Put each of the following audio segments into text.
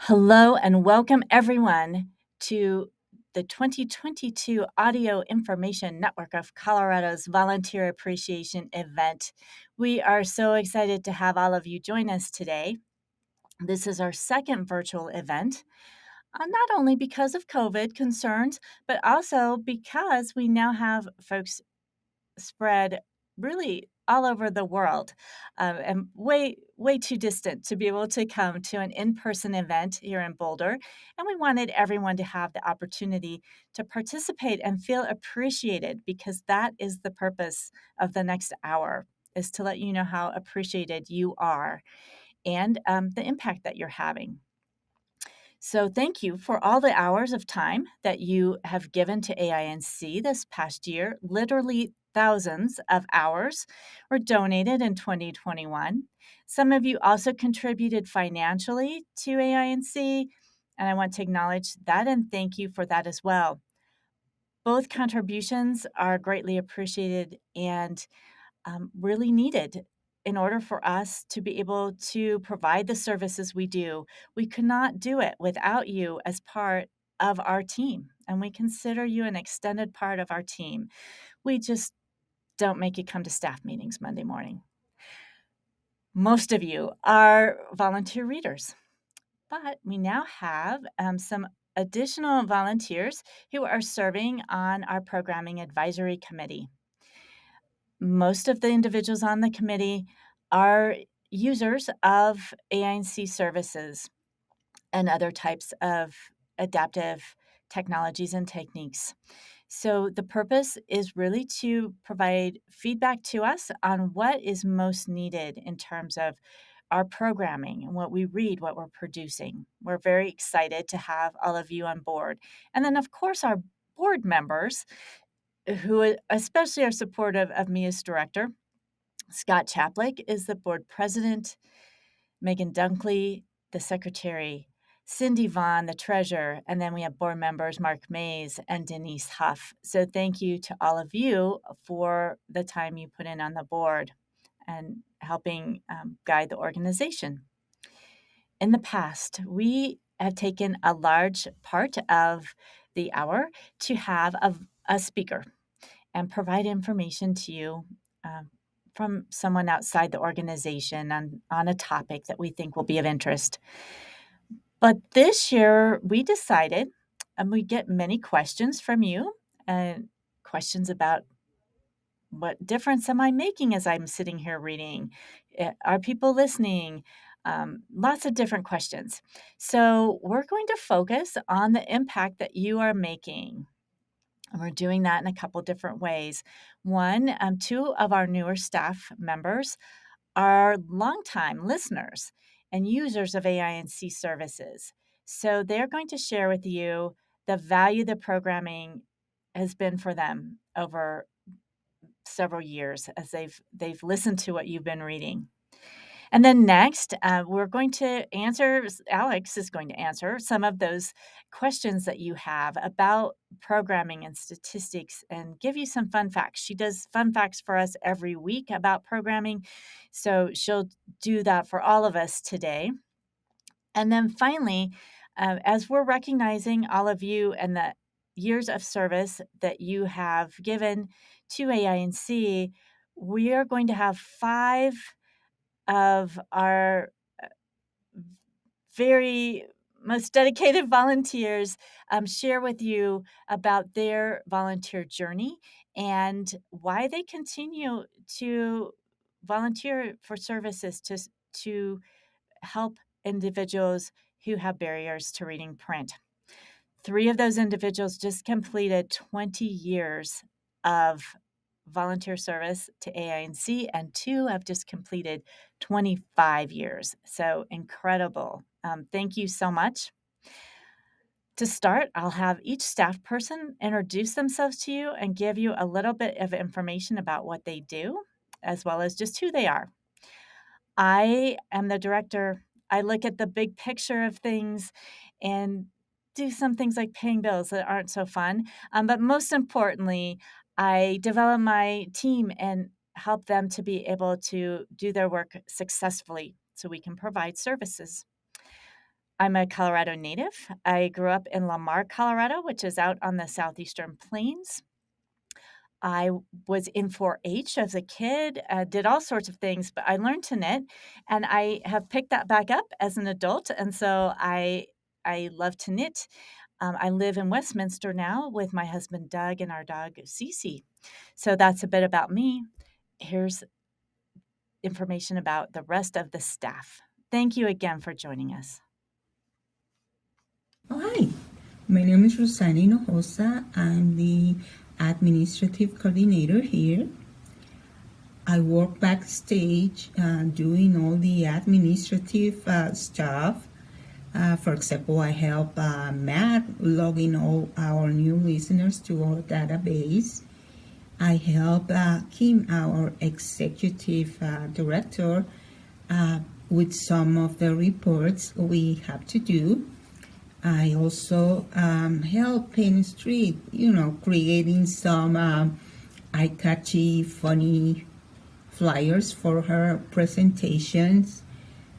Hello and welcome everyone to the 2022 Audio Information Network of Colorado's Volunteer Appreciation Event. We are so excited to have all of you join us today. This is our second virtual event, not only because of COVID concerns, but also because we now have folks spread really all over the world, and way too distant to be able to come to an in-person event here in Boulder. And we wanted everyone to have the opportunity to participate and feel appreciated, because that is the purpose of the next hour, is to let you know how appreciated you are and the impact that you're having. So thank you for all the hours of time that you have given to AINC this past year. Literally thousands of hours were donated in 2021. Some of you also contributed financially to AINC, and I want to acknowledge that and thank you for that as well. Both contributions are greatly appreciated and really needed in order for us to be able to provide the services we do. We could not do it without you as part of our team, and we consider you an extended part of our team. We just don't make you come to staff meetings Monday morning. Most of you are volunteer readers, but we now have some additional volunteers who are serving on our programming advisory committee. Most of the individuals on the committee are users of AINC services and other types of adaptive technologies and techniques. So the purpose is really to provide feedback to us on what is most needed in terms of our programming and what we read, what we're producing. We're very excited to have all of you on board. And then, of course, our board members, who especially are supportive of me as director. Scott Chaplick is the board president, Megan Dunkley, the secretary, Cindy Vaughn, the treasurer, and then we have board members Mark Mays and Denise Huff. So thank you to all of you for the time you put in on the board and helping guide the organization. In the past, we have taken a large part of the hour to have a speaker and provide information to you from someone outside the organization on a topic that we think will be of interest. But this year, we decided, and we get many questions from you, and questions about what difference am I making as I'm sitting here reading? Are people listening? Lots of different questions. So we're going to focus on the impact that you are making. And we're doing that in a couple different ways. One, two of our newer staff members are longtime listeners and users of AINC services. So they're going to share with you the value the programming has been for them over several years as they've listened to what you've been reading. And then next, we're going to answer, Alex is going to answer some of those questions that you have about programming and statistics and give you some fun facts. She does fun facts for us every week about programming, so she'll do that for all of us today. And then finally, as we're recognizing all of you and the years of service that you have given to AINC, we are going to have 5 of our very most dedicated volunteers share with you about their volunteer journey and why they continue to volunteer for services to help individuals who have barriers to reading print. 3 of those individuals just completed 20 years of volunteer service to AINC, and 2 have just completed 25 years. So incredible. Thank you so much. To start, I'll have each staff person introduce themselves to you and give you a little bit of information about what they do, as well as just who they are. I am the director. I look at the big picture of things and do some things like paying bills that aren't so fun. But most importantly, I develop my team and help them to be able to do their work successfully so we can provide services. I'm a Colorado native. I grew up in Lamar, Colorado, which is out on the southeastern plains. I was in 4-H as a kid, did all sorts of things, but I learned to knit, and I have picked that back up as an adult, and so I love to knit. I live in Westminster now with my husband Doug and our dog Cece. So that's a bit about me. Here's information about the rest of the staff. Thank you again for joining us. Oh, hi. My name is Rosana Hinojosa. I'm the administrative coordinator here. I work backstage doing all the administrative stuff. For example, I help Matt log in all our new listeners to our database. I help Kim, our executive director, with some of the reports we have to do. I also help Penn Street, creating some eye-catchy, funny flyers for her presentations.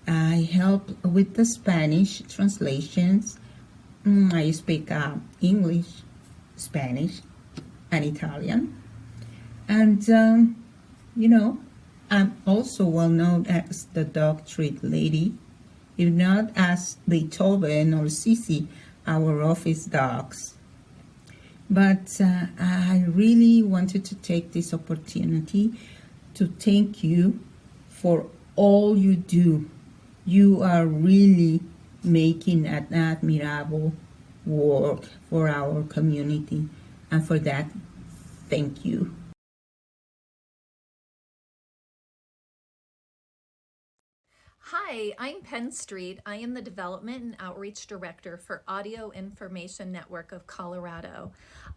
I help with the Spanish translations. I speak English, Spanish, and Italian. And, I'm also well known as the dog treat lady, if not as Beethoven or Sissy, our office dogs. But I really wanted to take this opportunity to thank you for all you do. You are really making an admirable work for our community, and for that, thank you. Hi, I'm Penn Street. I am the Development and Outreach Director for Audio Information Network of Colorado.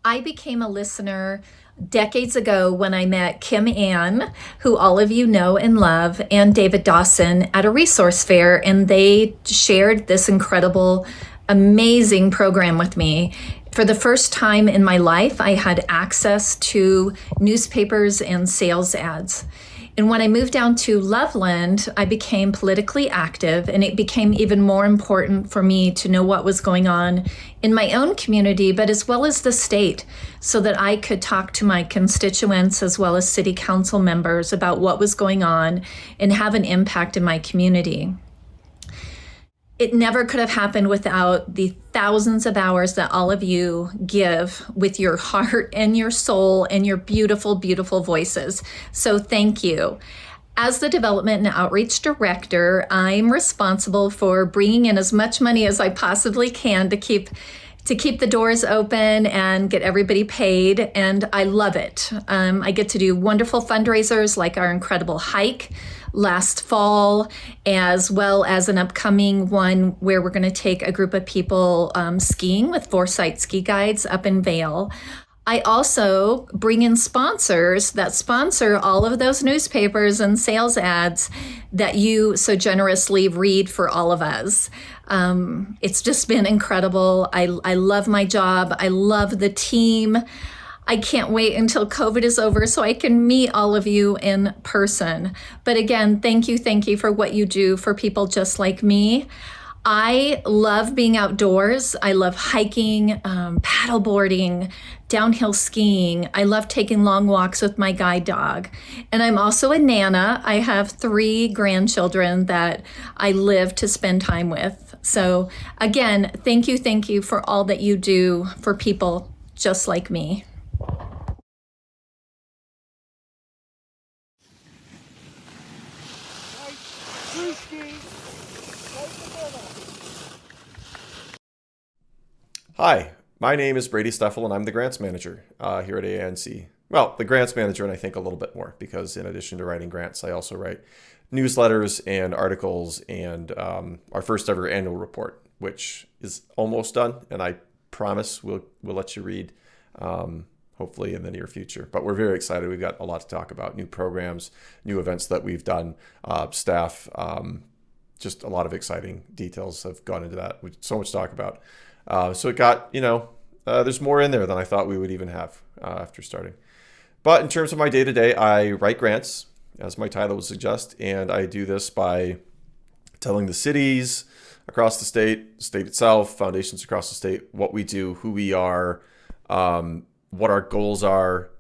I became a listener decades ago when I met Kim Ann, who all of you know and love, and David Dawson at a resource fair, and they shared this incredible, amazing program with me. For the first time in my life, I had access to newspapers and sales ads. And when I moved down to Loveland, I became politically active, and it became even more important for me to know what was going on in my own community, but as well as the state, so that I could talk to my constituents as well as city council members about what was going on and have an impact in my community. It never could have happened without the thousands of hours that all of you give with your heart and your soul and your beautiful, beautiful voices. So thank you. As the Development and Outreach Director, I'm responsible for bringing in as much money as I possibly can to keep the doors open and get everybody paid, and I love it. I get to do wonderful fundraisers like our incredible hike last fall, as well as an upcoming one where we're going to take a group of people skiing with Foresight Ski Guides up in Vail. I also bring in sponsors that sponsor all of those newspapers and sales ads that you so generously read for all of us. It's just been incredible. I love my job. I love the team. I can't wait until COVID is over so I can meet all of you in person. But again, thank you for what you do for people just like me. I love being outdoors. I love hiking, paddleboarding, downhill skiing. I love taking long walks with my guide dog. And I'm also a Nana. I have 3 grandchildren that I live to spend time with. So again, thank you for all that you do for people just like me. Hi, my name is Brady Steffel, and I'm the grants manager here at AINC. Well, the grants manager, and I think a little bit more, because in addition to writing grants, I also write newsletters and articles and our first ever annual report, which is almost done, and I promise we'll let you read hopefully in the near future. But we're very excited. We've got a lot to talk about, new programs, new events that we've done, staff, just a lot of exciting details have gone into that. So much to talk about. So it got, there's more in there than I thought we would even have after starting. But in terms of my day-to-day, I write grants, as my title would suggest, and I do this by telling the cities, across the state itself, foundations across the state, what we do, who we are, what our goals are,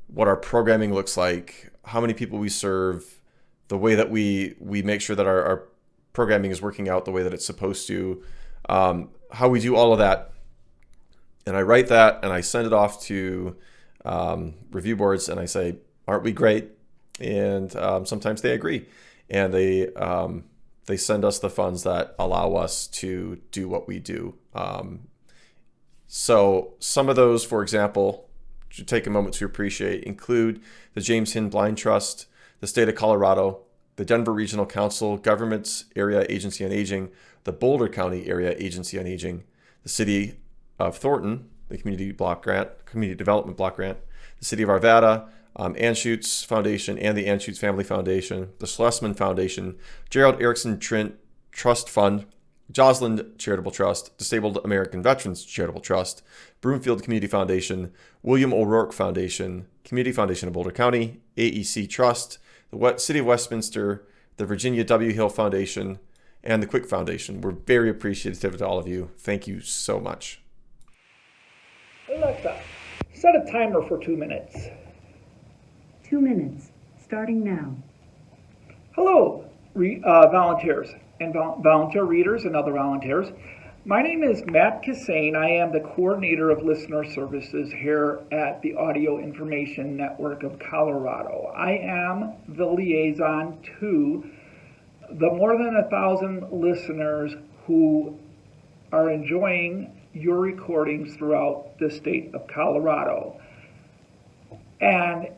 what our programming looks like, how many people we serve, the way that we make sure that our programming is working out the way that it's supposed to, how we do all of that. And I write that and I send it off to review boards and I say, aren't we great? And sometimes they agree, and they send us the funds that allow us to do what we do. So some of those, for example, should take a moment to appreciate, include the James Hinn Blind Trust, the state of Colorado, the Denver Regional Council, Government's Area Agency on Aging, the Boulder County Area Agency on Aging, the City of Thornton, the Community Development Block Grant, the City of Arvada, Anschutz Foundation and the Anschutz Family Foundation, the Schlesman Foundation, Gerald Erickson Trent Trust Fund, Joslin Charitable Trust, Disabled American Veterans Charitable Trust, Broomfield Community Foundation, William O'Rourke Foundation, Community Foundation of Boulder County, AEC Trust, the City of Westminster, the Virginia W. Hill Foundation, and the Quick Foundation. We're very appreciative to all of you. Thank you so much. Alexa, set a timer for 2 minutes. 2 minutes, starting now. Hello, volunteers and volunteer readers and other volunteers. My name is Matt Cassane. I am the coordinator of listener services here at the Audio Information Network of Colorado. I am the liaison to the more than 1,000 listeners who are enjoying your recordings throughout the state of Colorado. And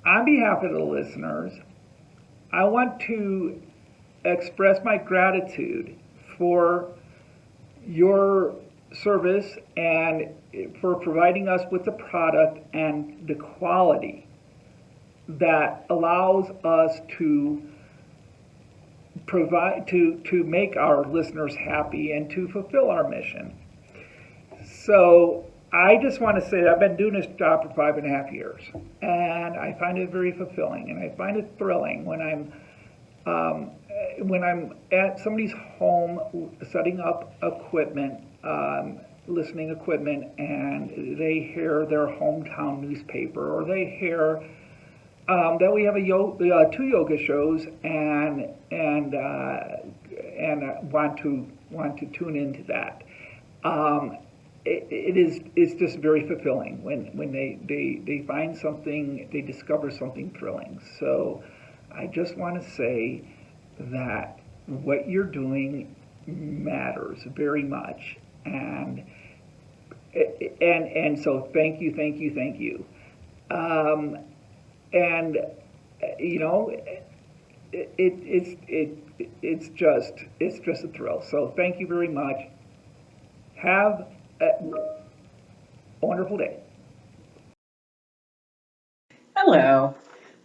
on behalf of the listeners, I want to express my gratitude for your service and for providing us with the product and the quality that allows us to provide to make our listeners happy and to fulfill our mission. So I just want to say that I've been doing this job for 5.5 years, and I find it very fulfilling, and I find it thrilling when I'm at somebody's home setting up equipment, listening equipment, and they hear their hometown newspaper, or they hear that we have 2 yoga shows, and want to tune into that. It's just very fulfilling when they find something, they discover something thrilling. So I just want to say that what you're doing matters very much, and so thank you. And you know, it's just a thrill. So thank you very much. Have a wonderful day. Hello,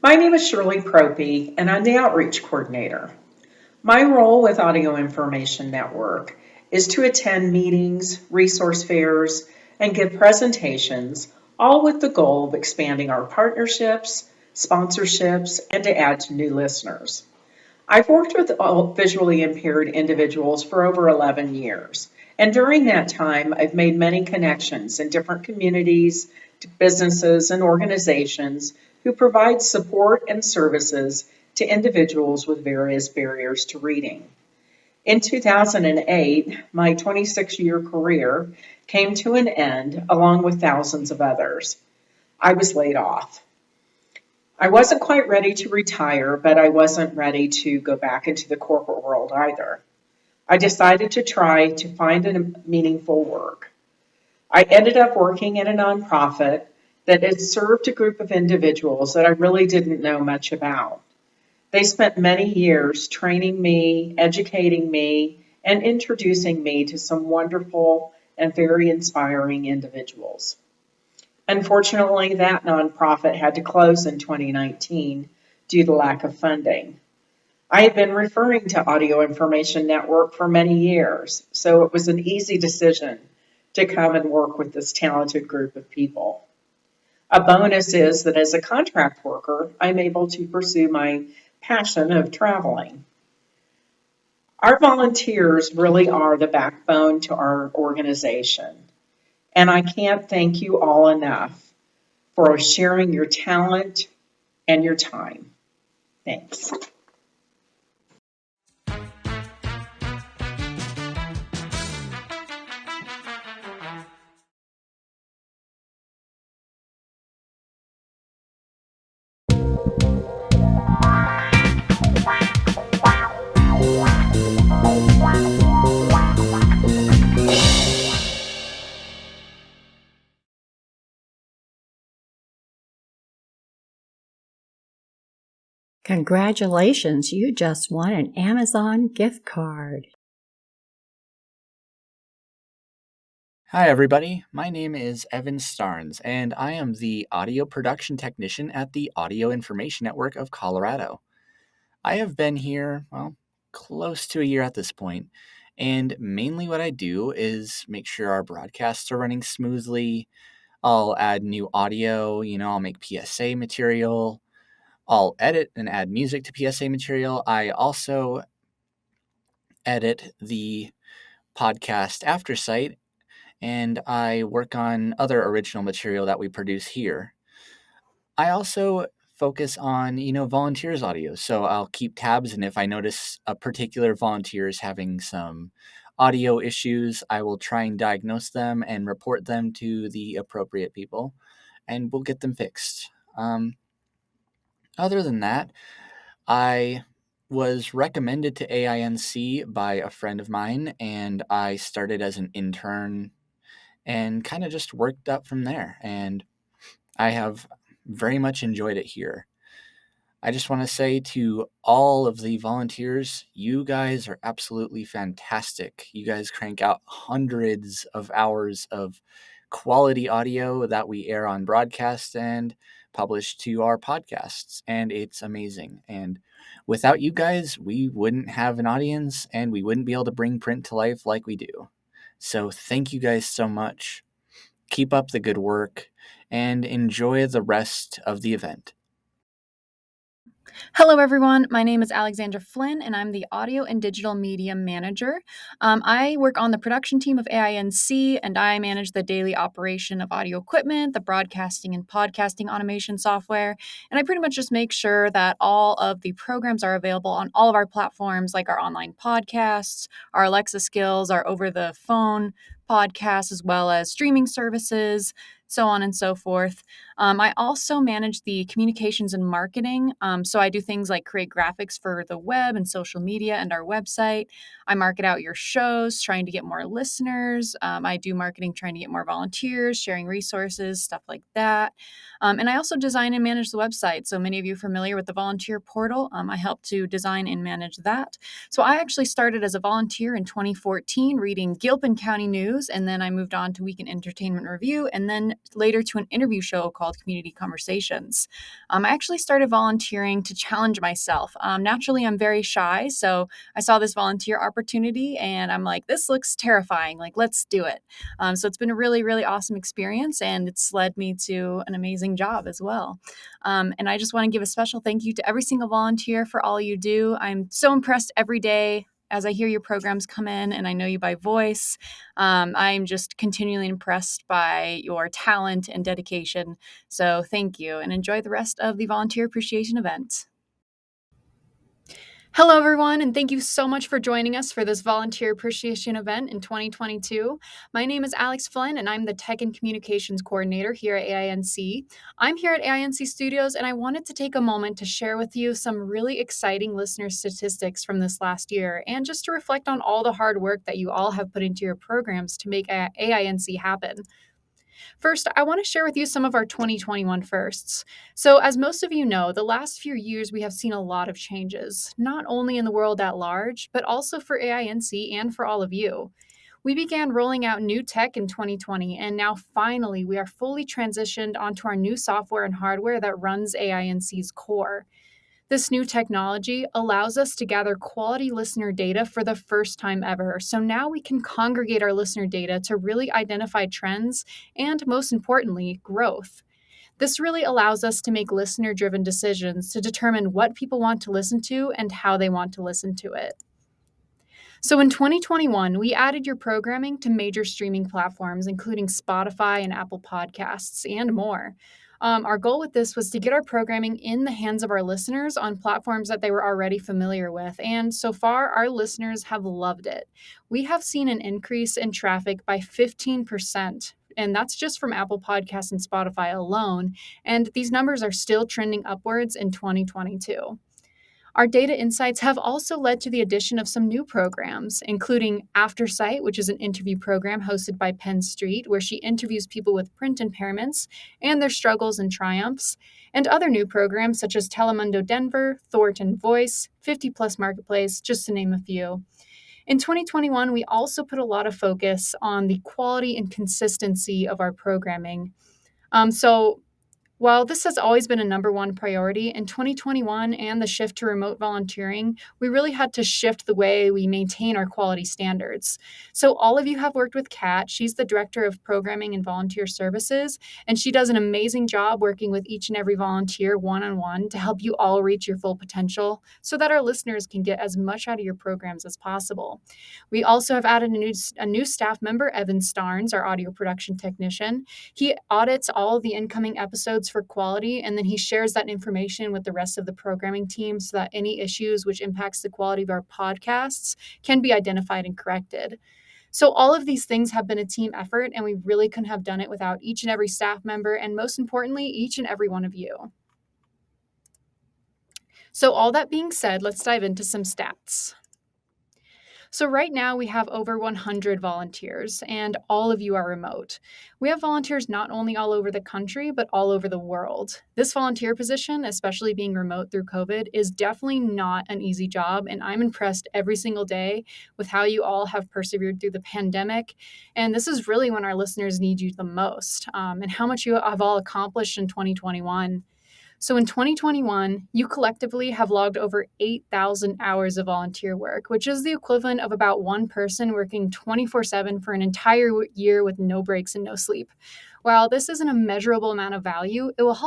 my name is Shirley Propey, and I'm the Outreach Coordinator. My role with Audio Information Network is to attend meetings, resource fairs, and give presentations, all with the goal of expanding our partnerships, sponsorships, and to add to new listeners. I've worked with visually impaired individuals for over 11 years. And during that time, I've made many connections in different communities, businesses, and organizations who provide support and services to individuals with various barriers to reading. In 2008, my 26-year career came to an end along with thousands of others. I was laid off. I wasn't quite ready to retire, but I wasn't ready to go back into the corporate world either. I decided to try to find a meaningful work. I ended up working in a nonprofit that had served a group of individuals that I really didn't know much about. They spent many years training me, educating me, and introducing me to some wonderful and very inspiring individuals. Unfortunately, that nonprofit had to close in 2019 due to lack of funding. I had been referring to Audio Information Network for many years, so it was an easy decision to come and work with this talented group of people. A bonus is that as a contract worker, I'm able to pursue my passion of traveling. Our volunteers really are the backbone to our organization, and I can't thank you all enough for sharing your talent and your time. Thanks. Congratulations, you just won an Amazon gift card. Hi, everybody. My name is Evan Starnes, and I am the audio production technician at the Audio Information Network of Colorado. I have been here, well, close to a year at this point, and mainly what I do is make sure our broadcasts are running smoothly. I'll add new audio, I'll make PSA material. I'll edit and add music to PSA material. I also edit the podcast after site, and I work on other original material that we produce here. I also focus on, volunteers' audio. So I'll keep tabs, and if I notice a particular volunteer is having some audio issues, I will try and diagnose them and report them to the appropriate people, and we'll get them fixed. Other than that, I was recommended to AINC by a friend of mine, and I started as an intern and kind of just worked up from there. And I have very much enjoyed it here. I just want to say to all of the volunteers, you guys are absolutely fantastic. You guys crank out hundreds of hours of quality audio that we air on broadcast and publish to our podcasts, and it's amazing. And without you guys, we wouldn't have an audience and we wouldn't be able to bring print to life like we do. So thank you guys so much. Keep up the good work and enjoy the rest of the event. Hello, everyone. My name is Alexandra Flynn, and I'm the Audio and Digital Media Manager. I work on the production team of AINC, and I manage the daily operation of audio equipment, the broadcasting and podcasting automation software, and I pretty much just make sure that all of the programs are available on all of our platforms, like our online podcasts, our Alexa skills, our over-the-phone podcasts, as well as streaming services, so on and so forth. I also manage the communications and marketing. So I do things like create graphics for the web and social media and our website. I market out your shows, trying to get more listeners. I do marketing, trying to get more volunteers, sharing resources, stuff like that. And I also design and manage the website. So many of you are familiar with the volunteer portal. I help to design and manage that. So I actually started as a volunteer in 2014 reading Gilpin County News, and then I moved on to Weekend Entertainment Review, and then later to an interview show called Community Conversations. I actually started volunteering to challenge myself. Naturally, I'm very shy, so I saw this volunteer opportunity and I'm like, this looks terrifying. Like, let's do it. So it's been a really, really awesome experience, and it's led me to an amazing job as well. And I just want to give a special thank you to every single volunteer for all you do. I'm so impressed every day as I hear your programs come in and I know you by voice. I'm just continually impressed by your talent and dedication. So thank you, and enjoy the rest of the volunteer appreciation event. Hello, everyone, and thank you so much for joining us for this volunteer appreciation event in 2022. My name is Alex Flynn, and I'm the Tech and Communications Coordinator here at AINC. I'm here at AINC Studios, and I wanted to take a moment to share with you some really exciting listener statistics from this last year, and just to reflect on all the hard work that you all have put into your programs to make AINC happen. First, I want to share with you some of our 2021 firsts. So, as most of you know, the last few years we have seen a lot of changes, not only in the world at large, but also for AINC and for all of you. We began rolling out new tech in 2020, and now finally we are fully transitioned onto our new software and hardware that runs AINC's core. This new technology allows us to gather quality listener data for the first time ever. So now we can congregate our listener data to really identify trends and, most importantly, growth. This really allows us to make listener-driven decisions to determine what people want to listen to and how they want to listen to it. So in 2021, we added your programming to major streaming platforms, including Spotify and Apple Podcasts and more. Our goal with this was to get our programming in the hands of our listeners on platforms that they were already familiar with. And so far, our listeners have loved it. We have seen an increase in traffic by 15%. And that's just from Apple Podcasts and Spotify alone. And these numbers are still trending upwards in 2022. Our data insights have also led to the addition of some new programs, including AfterSight, which is an interview program hosted by Penn Street, where she interviews people with print impairments and their struggles and triumphs, and other new programs such as Telemundo Denver, Thornton Voice, 50 Plus Marketplace, just to name a few. In 2021, we also put a lot of focus on the quality and consistency of our programming. So while this has always been a number one priority, in 2021 and the shift to remote volunteering, we really had to shift the way we maintain our quality standards. So, all of you have worked with Kat. She's the Director of Programming and Volunteer Services, and she does an amazing job working with each and every volunteer one on one to help you all reach your full potential so that our listeners can get as much out of your programs as possible. We also have added a new staff member, Evan Starnes, our audio production technician. He audits all of the incoming episodes for quality, and then he shares that information with the rest of the programming team so that any issues which impacts the quality of our podcasts can be identified and corrected. So all of these things have been a team effort, and we really couldn't have done it without each and every staff member, and most importantly, each and every one of you. So all that being said, let's dive into some stats. So right now we have over 100 volunteers, and all of you are remote. We have volunteers not only all over the country, but all over the world. This volunteer position, especially being remote through COVID, is definitely not an easy job, and I'm impressed every single day with how you all have persevered through the pandemic. And this is really when our listeners need you the most, and how much you have all accomplished in 2021. So in 2021, you collectively have logged over 8,000 hours of volunteer work, which is the equivalent of about one person working 24/7 for an entire year with no breaks and no sleep. While this isn't a measurable amount of value, it will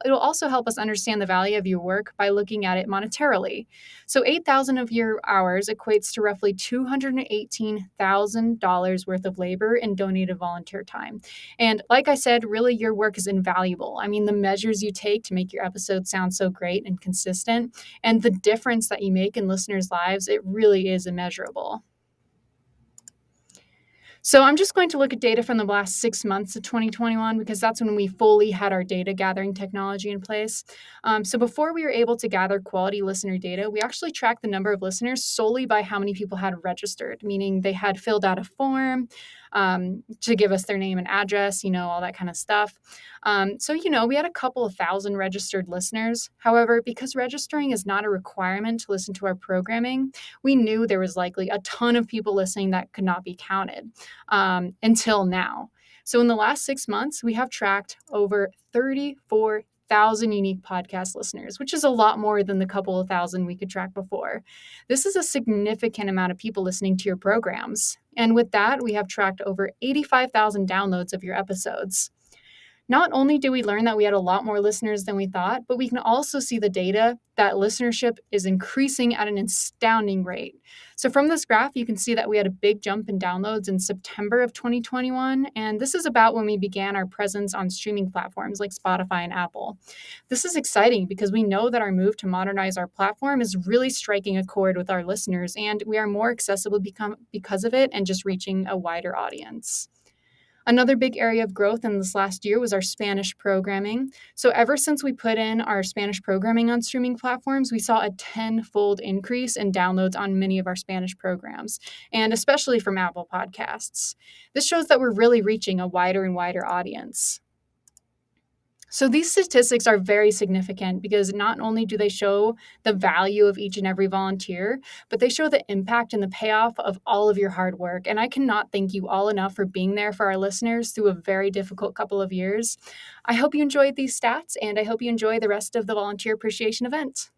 also help us understand the value of your work by looking at it monetarily. So 8,000 of your hours equates to roughly $218,000 worth of labor and donated volunteer time. And like I said, really your work is invaluable. I mean, the measures you take to make your episodes sound so great and consistent, and the difference that you make in listeners' lives, it really is immeasurable. So I'm just going to look at data from the last 6 months of 2021 because that's when we fully had our data gathering technology in place. So before we were able to gather quality listener data, we actually tracked the number of listeners solely by how many people had registered, meaning they had filled out a form to give us their name and address, all that kind of stuff. We had a couple of thousand registered listeners. However, because registering is not a requirement to listen to our programming, we knew there was likely a ton of people listening that could not be counted until now. So in the last 6 months, we have tracked over 34,000 unique podcast listeners, which is a lot more than the couple of thousand we could track before. This is a significant amount of people listening to your programs. And with that, we have tracked over 85,000 downloads of your episodes. Not only do we learn that we had a lot more listeners than we thought, but we can also see the data that listenership is increasing at an astounding rate. So from this graph, you can see that we had a big jump in downloads in September of 2021, and this is about when we began our presence on streaming platforms like Spotify and Apple. This is exciting because we know that our move to modernize our platform is really striking a chord with our listeners, and we are more accessible because of it and just reaching a wider audience. Another big area of growth in this last year was our Spanish programming. So ever since we put in our Spanish programming on streaming platforms, we saw a 10-fold increase in downloads on many of our Spanish programs, and especially from Apple Podcasts. This shows that we're really reaching a wider and wider audience. So these statistics are very significant because not only do they show the value of each and every volunteer, but they show the impact and the payoff of all of your hard work. And I cannot thank you all enough for being there for our listeners through a very difficult couple of years. I hope you enjoyed these stats, and I hope you enjoy the rest of the volunteer appreciation event.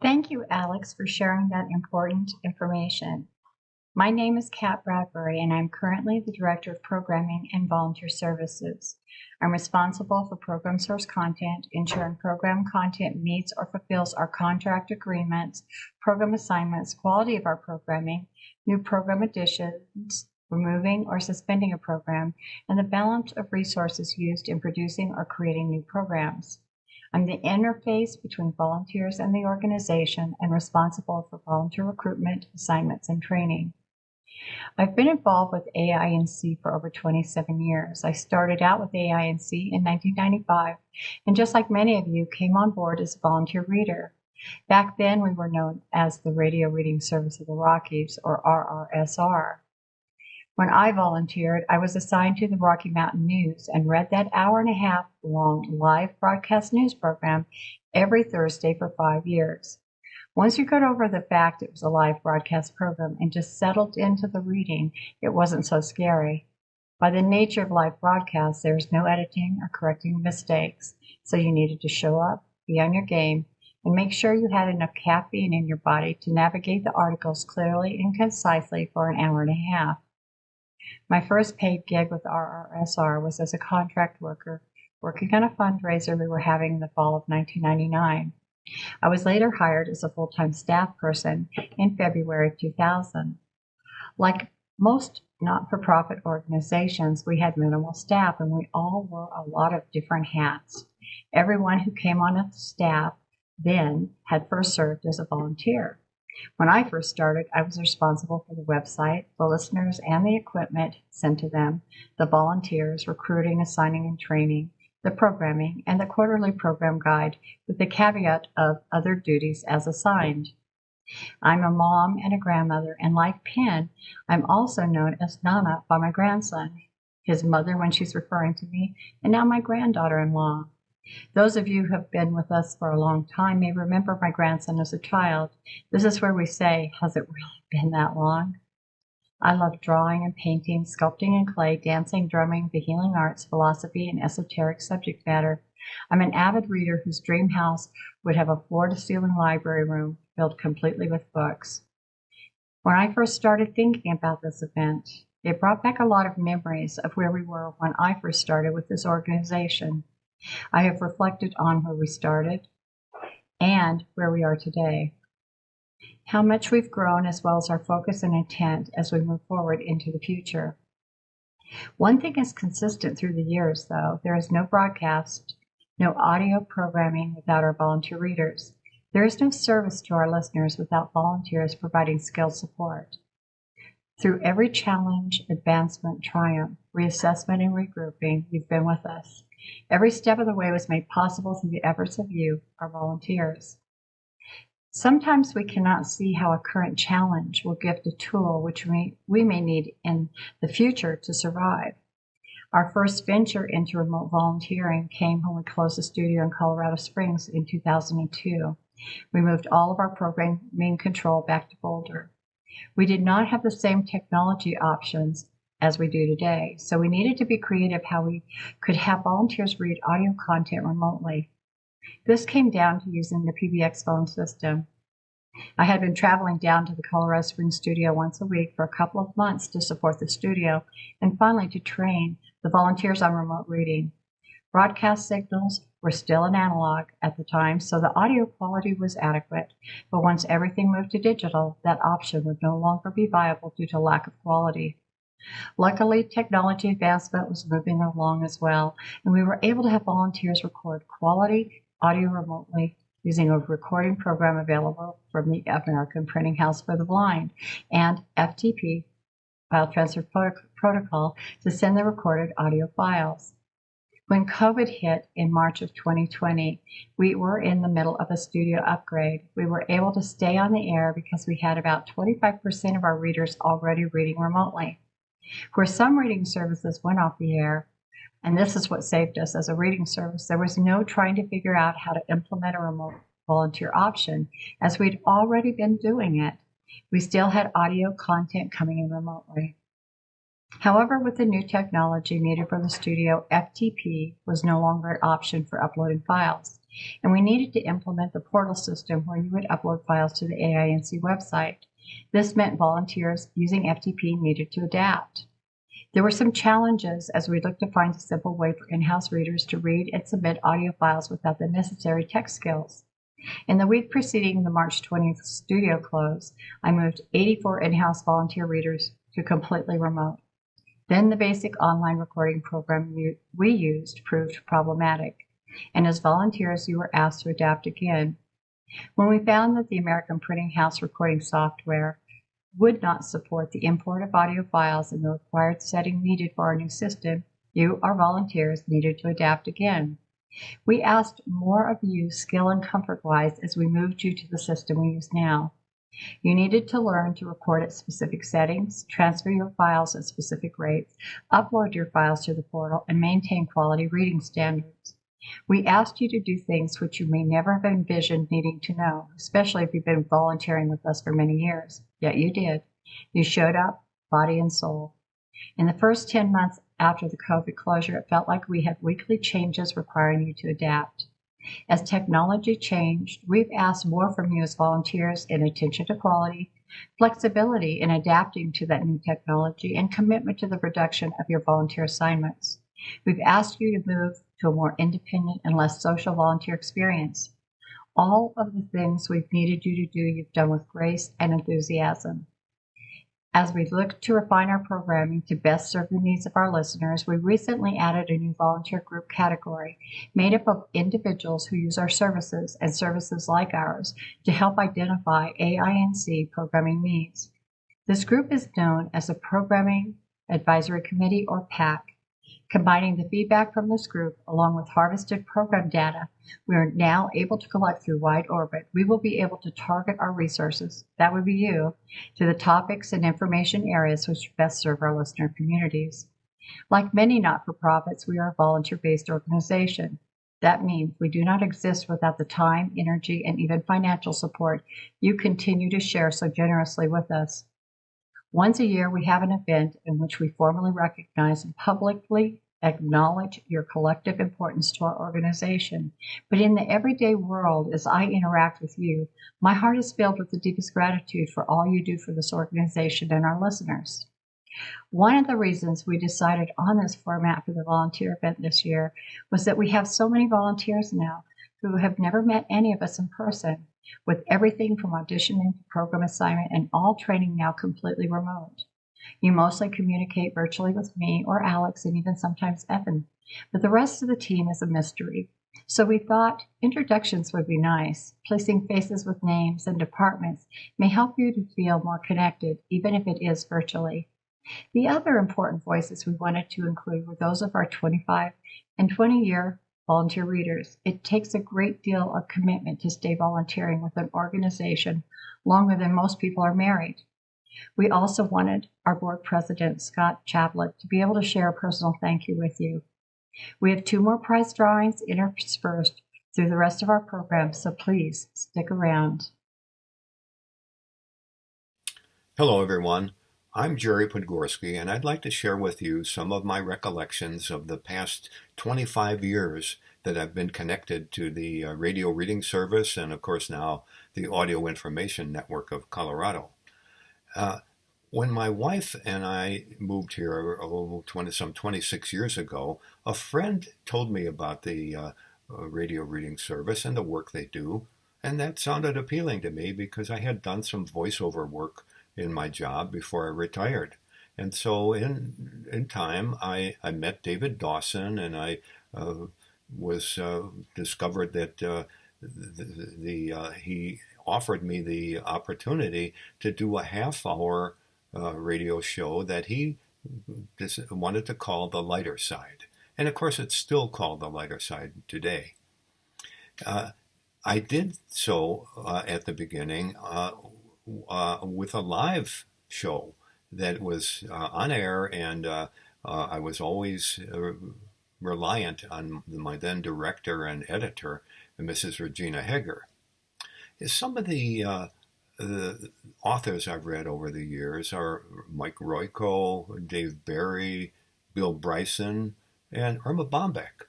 Thank you, Alex, for sharing that important information. My name is Kat Bradbury, and I'm currently the Director of Programming and Volunteer Services. I'm responsible for program source content, ensuring program content meets or fulfills our contract agreements, program assignments, quality of our programming, new program additions, removing or suspending a program, and the balance of resources used in producing or creating new programs. I'm the interface between volunteers and the organization and responsible for volunteer recruitment, assignments, and training. I've been involved with AINC for over 27 years. I started out with AINC in 1995, and just like many of you, came on board as a volunteer reader. Back then, we were known as the Radio Reading Service of the Rockies, or RRSR. When I volunteered, I was assigned to the Rocky Mountain News and read that hour-and-a-half long live broadcast news program every Thursday for 5 years. Once you got over the fact it was a live broadcast program and just settled into the reading, it wasn't so scary. By the nature of live broadcasts, there is no editing or correcting mistakes, so you needed to show up, be on your game, and make sure you had enough caffeine in your body to navigate the articles clearly and concisely for an hour and a half. My first paid gig with RRSR was as a contract worker, working on a fundraiser we were having in the fall of 1999. I was later hired as a full-time staff person in February of 2000. Like most not-for-profit organizations, we had minimal staff and we all wore a lot of different hats. Everyone who came on the staff then had first served as a volunteer. When I first started, I was responsible for the website, the listeners, and the equipment sent to them, the volunteers, recruiting, assigning, and training, the programming, and the quarterly program guide, with the caveat of other duties as assigned. I'm a mom and a grandmother, and like Penn, I'm also known as Nana by my grandson, his mother when she's referring to me, and now my granddaughter-in-law. Those of you who have been with us for a long time may remember my grandson as a child. This is where we say, has it really been that long? I love drawing and painting, sculpting and clay, dancing, drumming, the healing arts, philosophy, and esoteric subject matter. I'm an avid reader whose dream house would have a floor-to-ceiling library room filled completely with books. When I first started thinking about this event, it brought back a lot of memories of where we were when I first started with this organization. I have reflected on where we started and where we are today, how much we've grown, as well as our focus and intent as we move forward into the future. One thing is consistent through the years, though. There is no broadcast, no audio programming without our volunteer readers. There is no service to our listeners without volunteers providing skilled support. Through every challenge, advancement, triumph, reassessment, and regrouping, you've been with us. Every step of the way was made possible through the efforts of you, our volunteers. Sometimes we cannot see how a current challenge will gift a tool which we may need in the future to survive. Our first venture into remote volunteering came when we closed the studio in Colorado Springs in 2002. We moved all of our programming control back to Boulder. We did not have the same technology options as we do today, so we needed to be creative how we could have volunteers read audio content remotely. This came down to using the PBX phone system. I had been traveling down to the Colorado Springs studio once a week for a couple of months to support the studio and finally to train the volunteers on remote reading. Broadcast signals were still in analog at the time, so the audio quality was adequate, but once everything moved to digital, that option would no longer be viable due to lack of quality. Luckily, technology advancement was moving along as well, and we were able to have volunteers record quality audio remotely using a recording program available from the American Printing House for the Blind and FTP, File Transfer Protocol, to send the recorded audio files. When COVID hit in March of 2020, we were in the middle of a studio upgrade. We were able to stay on the air because we had about 25% of our readers already reading remotely. Where some reading services went off the air, and this is what saved us as a reading service, there was no trying to figure out how to implement a remote volunteer option, as we'd already been doing it. We still had audio content coming in remotely. However, with the new technology needed for the studio, FTP was no longer an option for uploading files, and we needed to implement the portal system where you would upload files to the AINC website. This meant volunteers using FTP needed to adapt. There were some challenges as we looked to find a simple way for in-house readers to read and submit audio files without the necessary tech skills. In the week preceding the March 20th studio close, I moved 84 in-house volunteer readers to completely remote. Then the basic online recording program we used proved problematic, and as volunteers, you were asked to adapt again. When we found that the American Printing House recording software would not support the import of audio files in the required setting needed for our new system, you, our volunteers, needed to adapt again. We asked more of you skill and comfort-wise as we moved you to the system we use now. You needed to learn to record at specific settings, transfer your files at specific rates, upload your files to the portal, and maintain quality reading standards. We asked you to do things which you may never have envisioned needing to know, especially if you've been volunteering with us for many years. Yet you did. You showed up, body and soul. In the first 10 months after the COVID closure, it felt like we had weekly changes requiring you to adapt. As technology changed, we've asked more from you as volunteers in attention to quality, flexibility in adapting to that new technology, and commitment to the reduction of your volunteer assignments. We've asked you to move to a more independent and less social volunteer experience. All of the things we've needed you to do, you've done with grace and enthusiasm. As we look to refine our programming to best serve the needs of our listeners, we recently added a new volunteer group category made up of individuals who use our services and services like ours to help identify AINC programming needs. This group is known as the Programming Advisory Committee, or PAC. Combining the feedback from this group along with harvested program data we are now able to collect through Wide Orbit, we will be able to target our resources, that would be you, to the topics and information areas which best serve our listener communities. Like many not-for-profits, we are a volunteer-based organization. That means we do not exist without the time, energy, and even financial support you continue to share so generously with us. Once a year, we have an event in which we formally recognize and publicly acknowledge your collective importance to our organization. But in the everyday world, as I interact with you, my heart is filled with the deepest gratitude for all you do for this organization and our listeners. One of the reasons we decided on this format for the volunteer event this year was that we have so many volunteers now who have never met any of us in person, with everything from auditioning to program assignment and all training now completely remote. You mostly communicate virtually with me or Alex and even sometimes Evan, but the rest of the team is a mystery. So we thought introductions would be nice. Placing faces with names and departments may help you to feel more connected, even if it is virtually. The other important voices we wanted to include were those of our 25 and 20-year volunteer readers. It takes a great deal of commitment to stay volunteering with an organization longer than most people are married. We also wanted our board president, Scott Chaplet, to be able to share a personal thank you with you. We have 2 more prize drawings interspersed through the rest of our program, so please stick around. Hello, everyone. I'm Jerry Podgorski, and I'd like to share with you some of my recollections of the past 25 years that I've been connected to the radio reading service and, of course, now the Audio Information Network of Colorado. When my wife and I moved here some 26 years ago, a friend told me about the radio reading service and the work they do, and that sounded appealing to me because I had done some voiceover work in my job before I retired. And so in time, I met David Dawson, and I was discovered that he offered me the opportunity to do a half-hour radio show that he wanted to call The Lighter Side. And of course, it's still called The Lighter Side today. I did so at the beginning with a live show that was on air, and I was always reliant on my then director and editor, Mrs. Regina Heger. Some of the authors I've read over the years are Mike Royko, Dave Barry, Bill Bryson, and Irma Bombeck.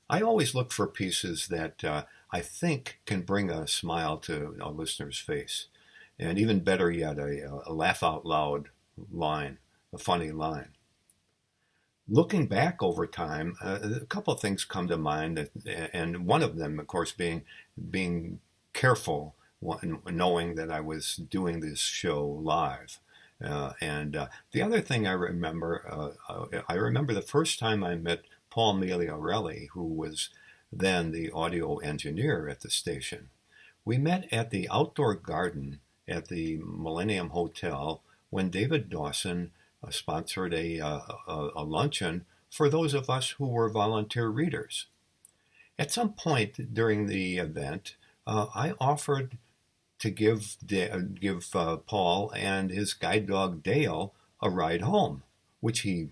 I always look for pieces that I think can bring a smile to a listener's face. and even better yet, a laugh out loud line, a funny line. Looking back over time, a couple of things come to mind, and one of them, of course, being careful, knowing that I was doing this show live. And the other thing I remember the first time I met Paul Migliorelli, who was then the audio engineer at the station. We met at the outdoor garden at the Millennium Hotel when David Dawson sponsored a luncheon for those of us who were volunteer readers. At some point during the event, I offered to give Paul and his guide dog Dale a ride home, which he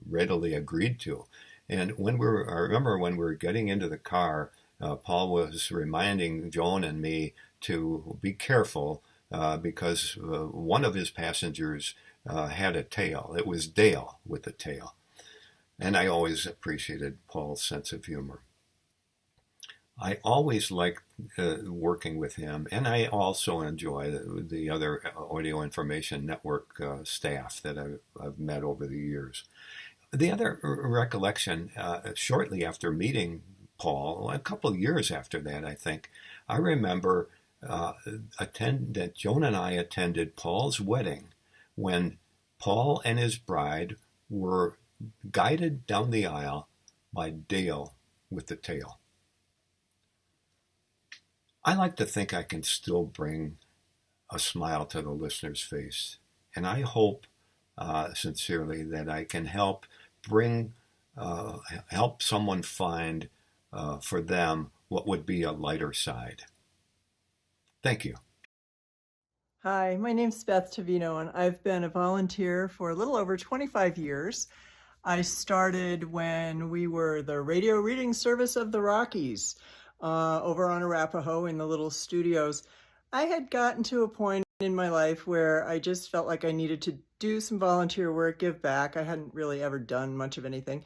readily agreed to. And I remember when we were getting into the car, Paul was reminding Joan and me to be careful because one of his passengers had a tail. It was Dale with the tail. And I always appreciated Paul's sense of humor. I always liked working with him, and I also enjoy the other Audio Information Network staff that I've met over the years. The other recollection, shortly after meeting Paul, a couple of years after that, I think, I remember that Joan and I attended Paul's wedding when Paul and his bride were guided down the aisle by Dale with the tail. I like to think I can still bring a smile to the listener's face, and I hope sincerely that I can help someone find for them what would be a lighter side. Thank you. Hi, my name's Beth Tavino, and I've been a volunteer for a little over 25 years. I started when we were the radio reading service of the Rockies over on Arapahoe in the little studios. I had gotten to a point in my life where I just felt like I needed to do some volunteer work, give back. I hadn't really ever done much of anything,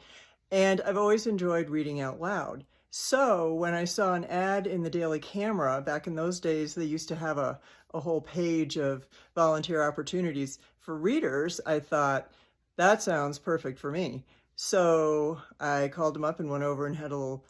and I've always enjoyed reading out loud. So when I saw an ad in the Daily Camera, back in those days, they used to have a whole page of volunteer opportunities for readers, I thought, that sounds perfect for me. So I called them up and went over and had a little,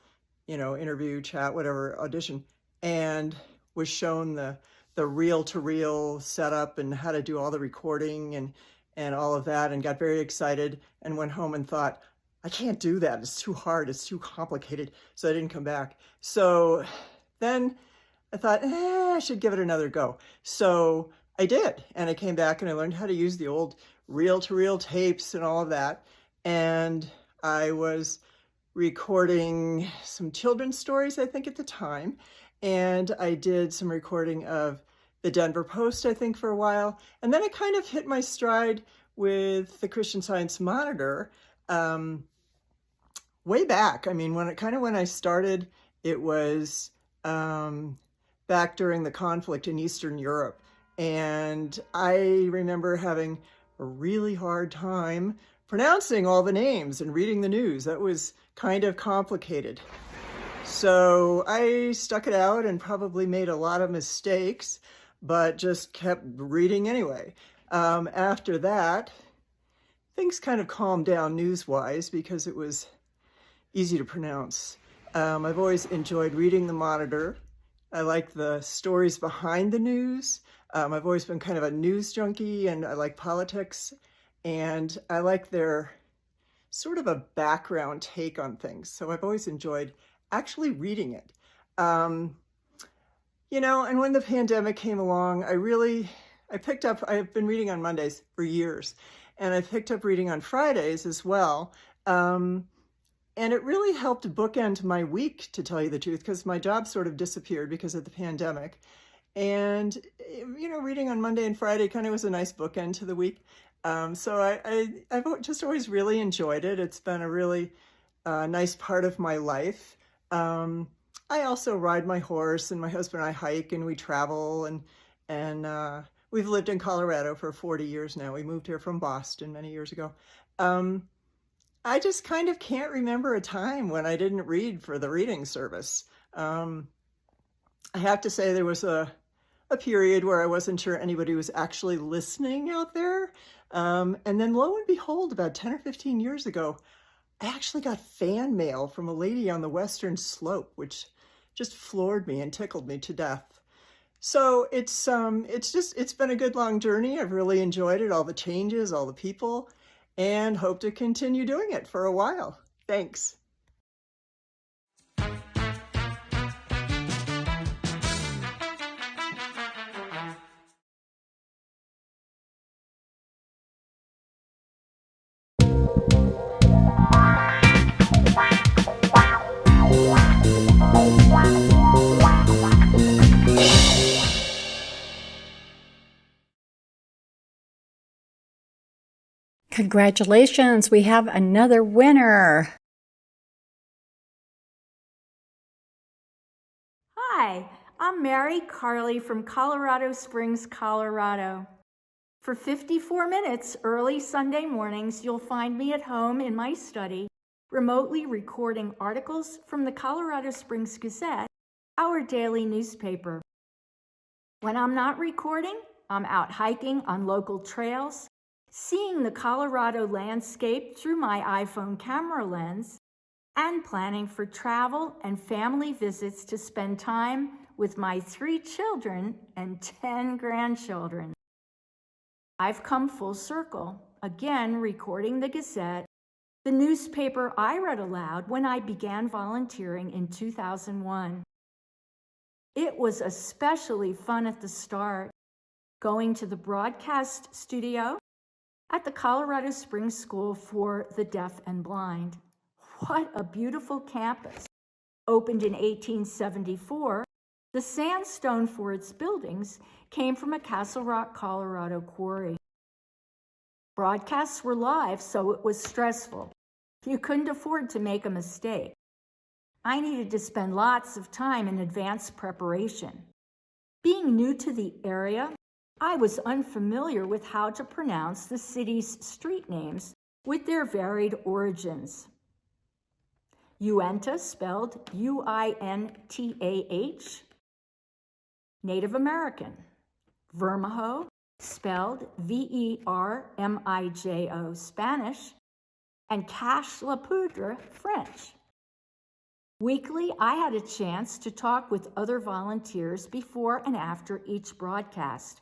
interview, chat, whatever, audition, and was shown the reel-to-reel setup and how to do all the recording and all of that, and got very excited and went home and thought, I can't do that. It's too hard. It's too complicated. So I didn't come back. So then I thought, I should give it another go. So I did. And I came back and I learned how to use the old reel-to-reel tapes and all of that. And I was recording some children's stories, I think, at the time. And I did some recording of the Denver Post, I think, for a while. And then I kind of hit my stride with the Christian Science Monitor way back. I mean, when I started, it was back during the conflict in Eastern Europe. And I remember having a really hard time pronouncing all the names and reading the news. That was kind of complicated. So I stuck it out and probably made a lot of mistakes, but just kept reading anyway. After that, things kind of calmed down news-wise because it was easy to pronounce. I've always enjoyed reading the Monitor. I like the stories behind the news. I've always been kind of a news junkie, and I like politics, and I like their sort of a background take on things. So I've always enjoyed actually reading it. And when the pandemic came along, I've been reading on Mondays for years, and I picked up reading on Fridays as well. And it really helped bookend my week, to tell you the truth, because my job sort of disappeared because of the pandemic. And, reading on Monday and Friday kind of was a nice bookend to the week. So I've just always really enjoyed it. It's been a really nice part of my life. I also ride my horse, and my husband and I hike, and we travel, and we've lived in Colorado for 40 years now. We moved here from Boston many years ago. I just kind of can't remember a time when I didn't read for the reading service. I have to say there was a a period where I wasn't sure anybody was actually listening out there. And then lo and behold, about 10 or 15 years ago, I actually got fan mail from a lady on the Western Slope, which just floored me and tickled me to death. So it's been a good long journey. I've really enjoyed it, all the changes, all the people, and hope to continue doing it for a while. Thanks. Congratulations, we have another winner. Hi, I'm Mary Carley from Colorado Springs, Colorado. For 54 minutes early Sunday mornings, you'll find me at home in my study, remotely recording articles from the Colorado Springs Gazette, our daily newspaper. When I'm not recording, I'm out hiking on local trails, seeing the Colorado landscape through my iPhone camera lens, and planning for travel and family visits to spend time with my 3 children and 10 grandchildren. I've come full circle, again recording the Gazette, the newspaper I read aloud when I began volunteering in 2001. It was especially fun at the start, going to the broadcast studio at the Colorado Springs School for the Deaf and Blind. What a beautiful campus. Opened in 1874, the sandstone for its buildings came from a Castle Rock, Colorado quarry. Broadcasts were live, so it was stressful. You couldn't afford to make a mistake. I needed to spend lots of time in advanced preparation. Being new to the area, I was unfamiliar with how to pronounce the city's street names with their varied origins. Uintah, spelled U-I-N-T-A-H, Native American. Vermijo, spelled V-E-R-M-I-J-O, Spanish, and Cache la Poudre, French. Weekly, I had a chance to talk with other volunteers before and after each broadcast.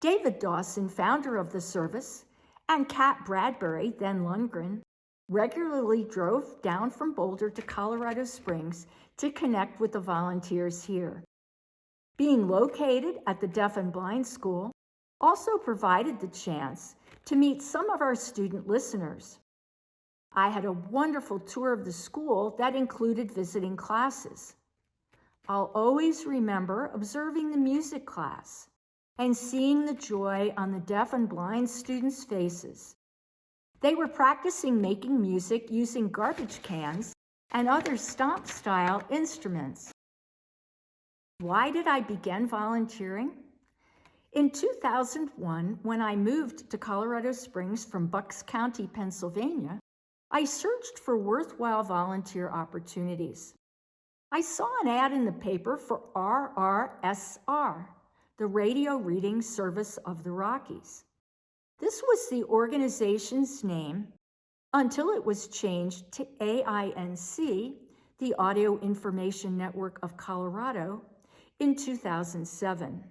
David Dawson, founder of the service, and Kat Bradbury, then Lundgren, regularly drove down from Boulder to Colorado Springs to connect with the volunteers here. Being located at the Deaf and Blind School also provided the chance to meet some of our student listeners. I had a wonderful tour of the school that included visiting classes. I'll always remember observing the music class and seeing the joy on the deaf and blind students' faces. They were practicing making music using garbage cans and other stomp-style instruments. Why did I begin volunteering? In 2001, when I moved to Colorado Springs from Bucks County, Pennsylvania, I searched for worthwhile volunteer opportunities. I saw an ad in the paper for RRSR, the Radio Reading Service of the Rockies. This was the organization's name until it was changed to AINC, the Audio Information Network of Colorado, in 2007.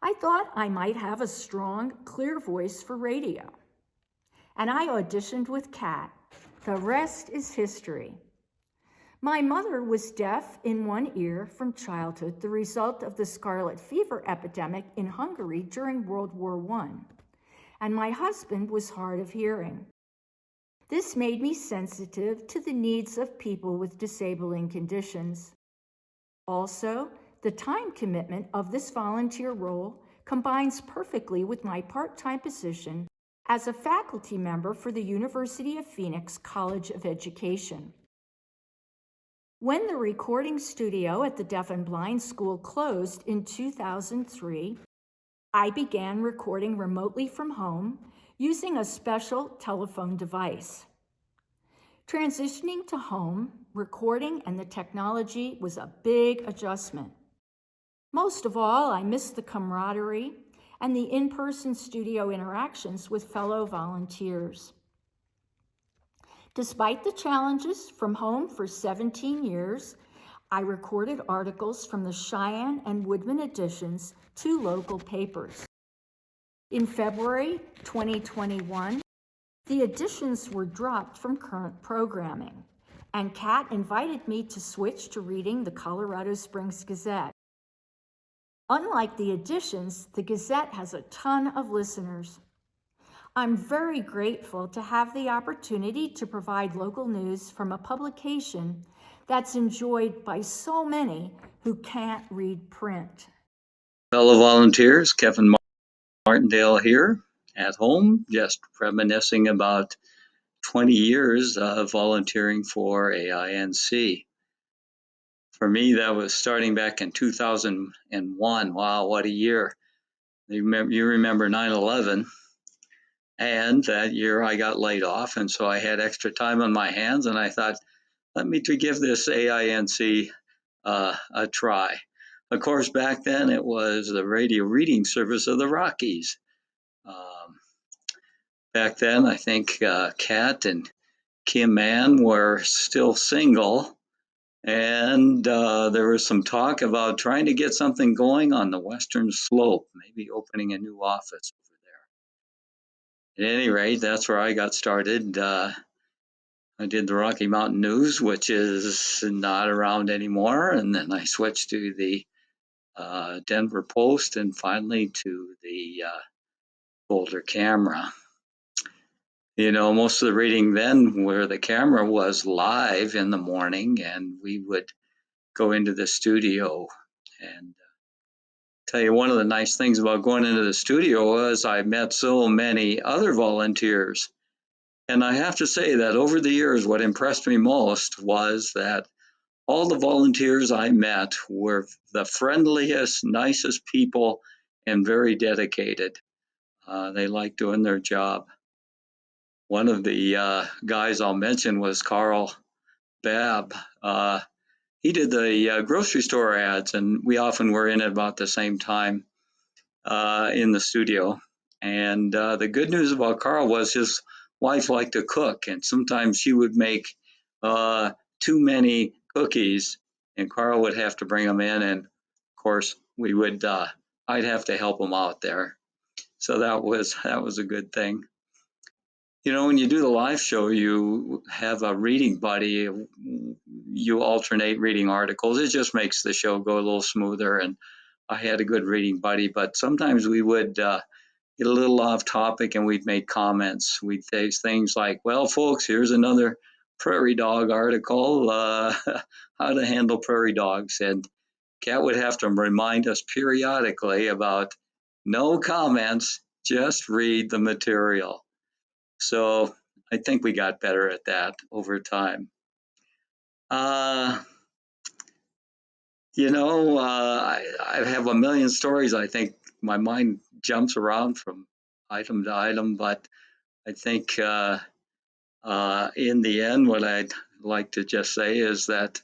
I thought I might have a strong, clear voice for radio. And I auditioned with Kat. The rest is history. My mother was deaf in one ear from childhood, the result of the scarlet fever epidemic in Hungary during World War I. And my husband was hard of hearing. This made me sensitive to the needs of people with disabling conditions. Also, the time commitment of this volunteer role combines perfectly with my part-time position as a faculty member for the University of Phoenix College of Education. When the recording studio at the Deaf and Blind School closed in 2003, I began recording remotely from home using a special telephone device. Transitioning to home, recording, and the technology was a big adjustment. Most of all, I miss the camaraderie and the in-person studio interactions with fellow volunteers. Despite the challenges from home for 17 years, I recorded articles from the Cheyenne and Woodman editions to local papers. In February 2021, the editions were dropped from current programming, and Kat invited me to switch to reading the Colorado Springs Gazette. Unlike the editions, the Gazette has a ton of listeners. I'm very grateful to have the opportunity to provide local news from a publication that's enjoyed by so many who can't read print. Fellow volunteers, Kevin Martindale here at home, just reminiscing about 20 years of volunteering for AINC. For me, that was starting back in 2001. Wow, what a year. You remember 9/11, and that year I got laid off, and so I had extra time on my hands, and I thought, let me give this AINC a try. Of course, back then it was the radio reading service of the Rockies. Back then, I think Kat and Kim Mann were still single, and there was some talk about trying to get something going on the Western Slope, maybe opening a new office over there. At any rate, that's where I got started. I did the Rocky Mountain News, which is not around anymore, and then I switched to the Denver Post, and finally to the Boulder Camera. You know, most of the reading then where the camera was live in the morning, and we would go into the studio. And tell you, one of the nice things about going into the studio was I met so many other volunteers. And I have to say that over the years, what impressed me most was that all the volunteers I met were the friendliest, nicest people and very dedicated. They liked doing their job. One of the guys I'll mention was Carl Babb. He did the grocery store ads, and we often were in at about the same time in the studio. And the good news about Carl was his wife liked to cook, and sometimes she would make too many cookies, and Carl would have to bring them in, and of course we would. I'd have to help him out there, so that was a good thing. You know, when you do the live show, you have a reading buddy. You alternate reading articles. It just makes the show go a little smoother. And I had a good reading buddy, but sometimes we would get a little off topic and we'd make comments. We'd say things like, well, folks, here's another prairie dog article, how to handle prairie dogs. And Kat would have to remind us periodically about no comments, just read the material. So I think we got better at that over time. You know, I have a million stories. I think my mind jumps around from item to item, but I think in the end, what I'd like to just say is that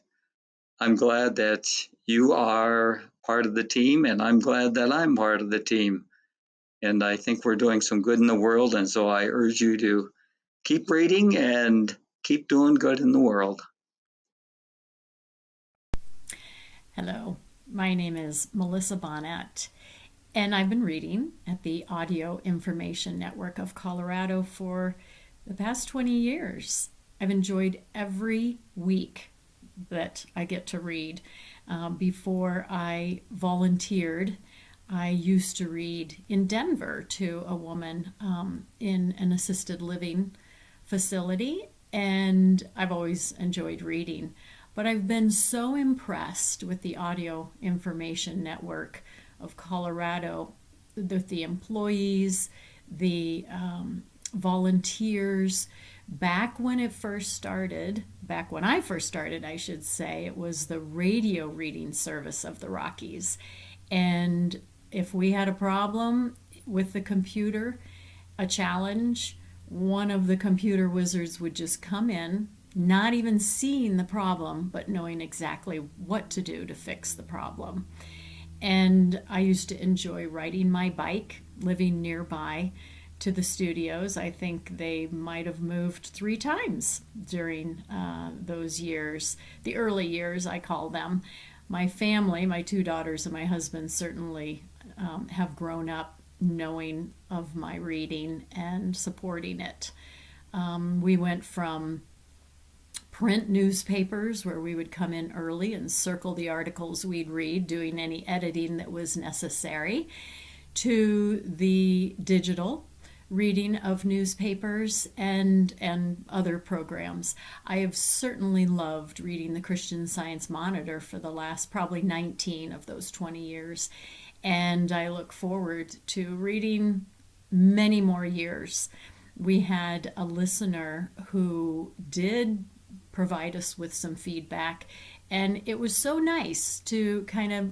I'm glad that you are part of the team, and I'm glad that I'm part of the team. And I think we're doing some good in the world, and so I urge you to keep reading and keep doing good in the world. Hello, my name is Melissa Bonnet, and I've been reading at the Audio Information Network of Colorado for the past 20 years. I've enjoyed every week that I get to read. Before I volunteered, I used to read in Denver to a woman in an assisted living facility, and I've always enjoyed reading. But I've been so impressed with the Audio Information Network of Colorado, with the employees, the volunteers. Back when I first started, I should say, it was the radio reading service of the Rockies. And if we had a problem with the computer, a challenge, one of the computer wizards would just come in, not even seeing the problem, but knowing exactly what to do to fix the problem. And I used to enjoy riding my bike, living nearby to the studios. I think they might have moved 3 times during those years, the early years, I call them. My family, my 2 daughters and my husband, certainly have grown up knowing of my reading and supporting it. We went from print newspapers where we would come in early and circle the articles we'd read, doing any editing that was necessary, to the digital reading of newspapers and other programs. I have certainly loved reading the Christian Science Monitor for the last probably 19 of those 20 years. And I look forward to reading many more years. We had a listener who did provide us with some feedback, and it was so nice to kind of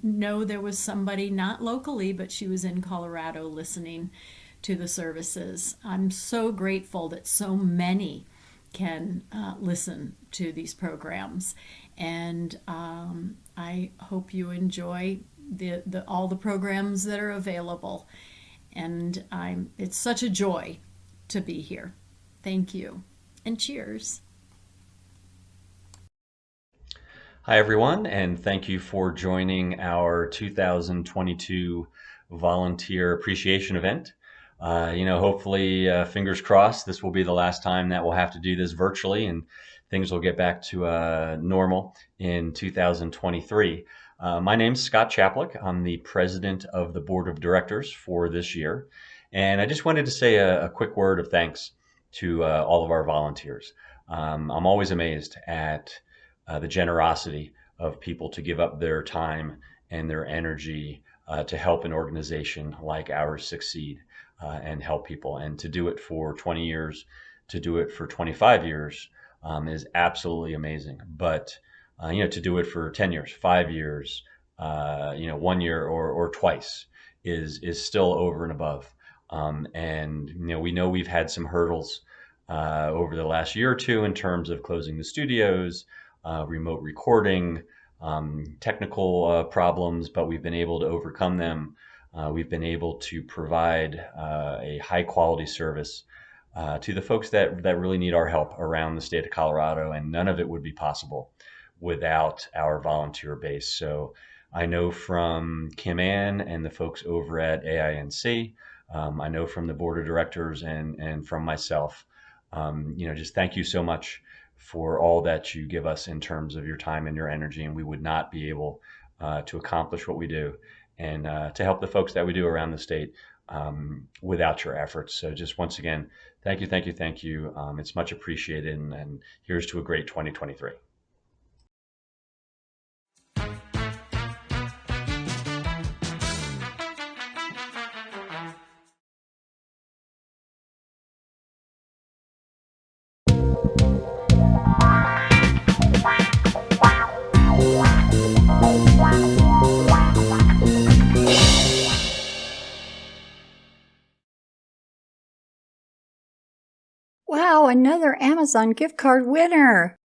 know there was somebody, not locally, but she was in Colorado listening to the services. I'm so grateful that so many can listen to these programs, and I hope you enjoy all the programs that are available. And it's such a joy to be here. Thank you, and cheers. Hi, everyone, and thank you for joining our 2022 Volunteer Appreciation Event. Hopefully, fingers crossed, this will be the last time that we'll have to do this virtually and things will get back to normal in 2023. My name's Scott Chaplick. I'm the president of the board of directors for this year. And I just wanted to say a quick word of thanks to all of our volunteers. I'm always amazed at the generosity of people to give up their time and their energy to help an organization like ours succeed and help people. And to do it for 20 years, to do it for 25 years is absolutely amazing. But, to do it for 10 years, 5 years, 1 year or twice is still over and above. We know we've had some hurdles over the last year or two in terms of closing the studios, remote recording, technical problems, but we've been able to overcome them. We've been able to provide a high quality service to the folks that really need our help around the state of Colorado, and none of it would be possible without our volunteer base. So I know from Kim Ann and the folks over at AINC, I know from the board of directors and from myself, just thank you so much for all that you give us in terms of your time and your energy. And we would not be able to accomplish what we do and to help the folks that we do around the state without your efforts. So just once again, thank you, thank you, thank you. It's much appreciated. And here's to a great 2023. Wow, another Amazon gift card winner.